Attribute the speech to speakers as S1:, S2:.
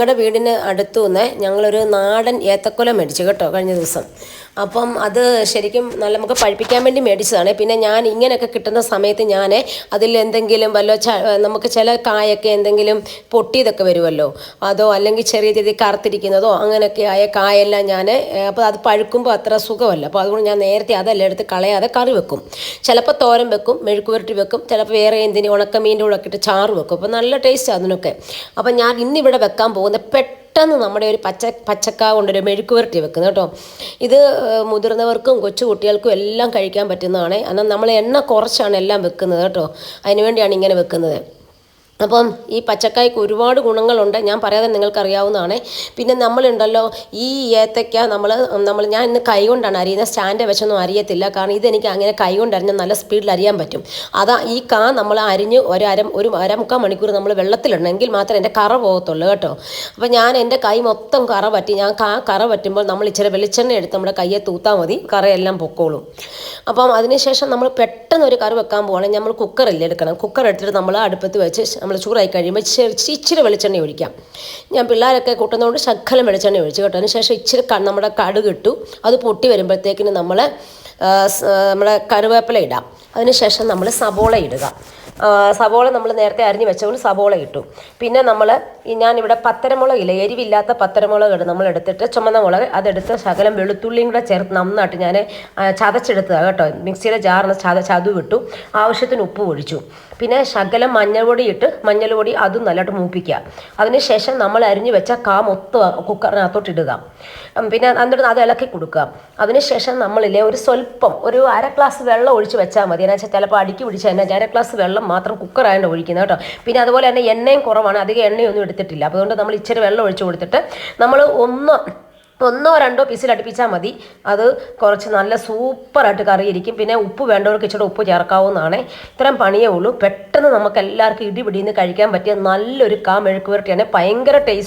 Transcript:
S1: ഞങ്ങളുടെ വീടിന് അടുത്തു നിന്ന് ഞങ്ങളൊരു നാടൻ ഏത്തക്കൊല മേടിച്ചു കേട്ടോ കഴിഞ്ഞ ദിവസം. അപ്പം അത് ശരിക്കും നല്ല നമുക്ക് പഴുപ്പിക്കാൻ വേണ്ടി മേടിച്ചതാണ്. പിന്നെ ഞാൻ ഇങ്ങനെയൊക്കെ കിട്ടുന്ന സമയത്ത് ഞാൻ അതിൽ എന്തെങ്കിലും നമുക്ക് ചില കായൊക്കെ എന്തെങ്കിലും പൊട്ടിയതൊക്കെ വരുമല്ലോ, അതോ അല്ലെങ്കിൽ ചെറിയ ചെറിയ കറുത്തിരിക്കുന്നതോ അങ്ങനെയൊക്കെ ആയ കായെല്ലാം ഞാൻ അപ്പോൾ അത് പഴുക്കുമ്പോൾ അത്ര സുഖമല്ല. അപ്പോൾ അതുകൊണ്ട് ഞാൻ നേരത്തെ അതെല്ലാം എടുത്ത് കളയാതെ കറി വെക്കും. ചിലപ്പോൾ തോരൻ വെക്കും, മെഴുക്കുപുരട്ടി വെക്കും, ചിലപ്പോൾ വേറെ എന്തിനും ഉണക്കമീൻ്റെ കൂടെ ഒക്കെ ഇട്ട് ചാറ് വെക്കും. അപ്പോൾ നല്ല ടേസ്റ്റ് അതിനൊക്കെ. അപ്പം ഞാൻ ഇന്നിവിടെ വെക്കാൻ പോകുന്ന പെട്ടെന്ന് നമ്മുടെ ഒരു പച്ചക്ക കൊണ്ടൊരു മെഴുക്കുപുരട്ടി വെക്കുന്നത് കേട്ടോ. ഇത് മുതിർന്നവർക്കും കൊച്ചു കുട്ടികൾക്കും എല്ലാം കഴിക്കാൻ പറ്റുന്നതാണ്. എന്നാൽ നമ്മൾ എണ്ണ കുറച്ചാണ് എല്ലാം വെക്കുന്നത് കേട്ടോ. അതിനുവേണ്ടിയാണ് ഇങ്ങനെ വെക്കുന്നത്. അപ്പം ഈ പച്ചക്കായ്ക്ക് ഒരുപാട് ഗുണങ്ങളുണ്ട്, ഞാൻ പറയാതെ നിങ്ങൾക്കറിയാവുന്നതാണ്. പിന്നെ നമ്മളുണ്ടല്ലോ ഈ ഏത്തയ്ക്ക ഞാൻ ഇന്ന് കൈ കൊണ്ടാണ് അരിയുന്നത്, സ്റ്റാൻഡ് വെച്ചൊന്നും അരിയത്തില്ല. കാരണം ഇതെനിക്ക് അങ്ങനെ കൈ കൊണ്ട് അരിഞ്ഞാൽ നല്ല സ്പീഡിൽ അരിയാൻ പറ്റും. ഈ നമ്മൾ അരിഞ്ഞ് ഒരു അരമുക്കാൽ മണിക്കൂർ നമ്മൾ വെള്ളത്തിലിടണമെങ്കിൽ മാത്രമേ എൻ്റെ കറ പോകത്തുള്ളൂ കേട്ടോ. അപ്പം ഞാൻ എൻ്റെ കൈ മൊത്തം കറ പറ്റി. കറ പറ്റുമ്പോൾ നമ്മൾ ഇച്ചിരി വെളിച്ചെണ്ണ എടുത്ത് നമ്മുടെ കയ്യെ തൂത്താൽ മതി, കറയെല്ലാം പൊക്കോളും. അപ്പം അതിനുശേഷം നമ്മൾ പെട്ടെന്ന് ഒരു കറി വെക്കാൻ പോകണമെങ്കിൽ നമ്മൾ കുക്കറിൽ എടുക്കണം. കുക്കർ എടുത്തിട്ട് നമ്മൾ അടുപ്പത്ത് വെച്ച് നമ്മൾ ചൂടായി കഴിയുമ്പോൾ ഇച്ചിരി വെളിച്ചെണ്ണ ഒഴിക്കാം. ഞാൻ പിള്ളേരൊക്കെ കൂട്ടുന്നതുകൊണ്ട് ശകലം വെളിച്ചെണ്ണ ഒഴിച്ചു കേട്ടോ. അതിനുശേഷം ഇച്ചിരി നമ്മുടെ കടുക് ഇട്ടു. അത് പൊട്ടി വരുമ്പോഴത്തേക്കിന് നമ്മുടെ കറിവേപ്പില ഇടാം. അതിനുശേഷം നമ്മൾ സബോള ഇടുക. സബോള നമ്മൾ നേരത്തെ അരിഞ്ഞ് വെച്ചുകൊണ്ട് സബോള ഇട്ടു. പിന്നെ ഞാനിവിടെ പത്തരമുളകില്ല, എരിവില്ലാത്ത പത്തരമുളക് നമ്മൾ എടുത്തിട്ട് ചുമന്ന മുളക് അതെടുത്ത് ശകലം വെളുത്തുള്ളിയും കൂടെ ചേർത്ത് നന്നായിട്ട് ഞാൻ ചതച്ചെടുത്തതാണ് കേട്ടോ. മിക്സിയുടെ ജാറിന് ചതു വിട്ടു. ആവശ്യത്തിന് ഉപ്പ് ഒഴിച്ചു. പിന്നെ ശകലം മഞ്ഞൾപ്പൊടി ഇട്ട് മഞ്ഞൾപ്പൊടി അതും നല്ലതായിട്ട് മൂപ്പിക്കുക. അതിനുശേഷം നമ്മൾ അരിഞ്ഞു വെച്ച മൊത്തം കുക്കറിനകത്തോട്ട് ഇടുക. പിന്നെ എന്നിട്ട് അത് ഇളക്കി കൊടുക്കുക. അതിനുശേഷം ഒരു സ്വല്പം ഒരു അര ഗ്ലാസ് വെള്ളം ഒഴിച്ച് വെച്ചാൽ മതി. എന്നു വെച്ചാൽ ചിലപ്പോൾ അടുക്കി പിടിച്ച് തന്നെ അര ഗ്ലാസ് വെള്ളം മാത്രം കുക്കറായതുകൊണ്ട് ഒഴിക്കുന്നത് കേട്ടോ. പിന്നെ അതുപോലെ തന്നെ എണ്ണയും കുറവാണ്, അധികം എണ്ണയൊന്നും എടുത്തിട്ടില്ല. അപ്പോൾ അതുകൊണ്ട് നമ്മൾ ഇച്ചിരി വെള്ളം ഒഴിച്ച് കൊടുത്തിട്ട് നമ്മൾ ഒന്നോ രണ്ടോ പീസിൽ അടുപ്പിച്ചാൽ മതി. അത് കുറച്ച് നല്ല സൂപ്പറായിട്ട് കറിയിരിക്കും. പിന്നെ ഉപ്പ് വേണ്ടവർക്ക് ഇച്ചിരി ഉപ്പ് ചേർക്കാവുന്നതാണ്. ഇത്രയും പണിയേ ഉള്ളൂ. പെട്ടെന്ന് നമുക്ക് എല്ലാവർക്കും ഇടിപിടിയിൽ നിന്ന് കഴിക്കാൻ പറ്റിയ നല്ലൊരു മെഴുക്കുപുരട്ടിയാണ്. ഭയങ്കര ടേസ്റ്റ്.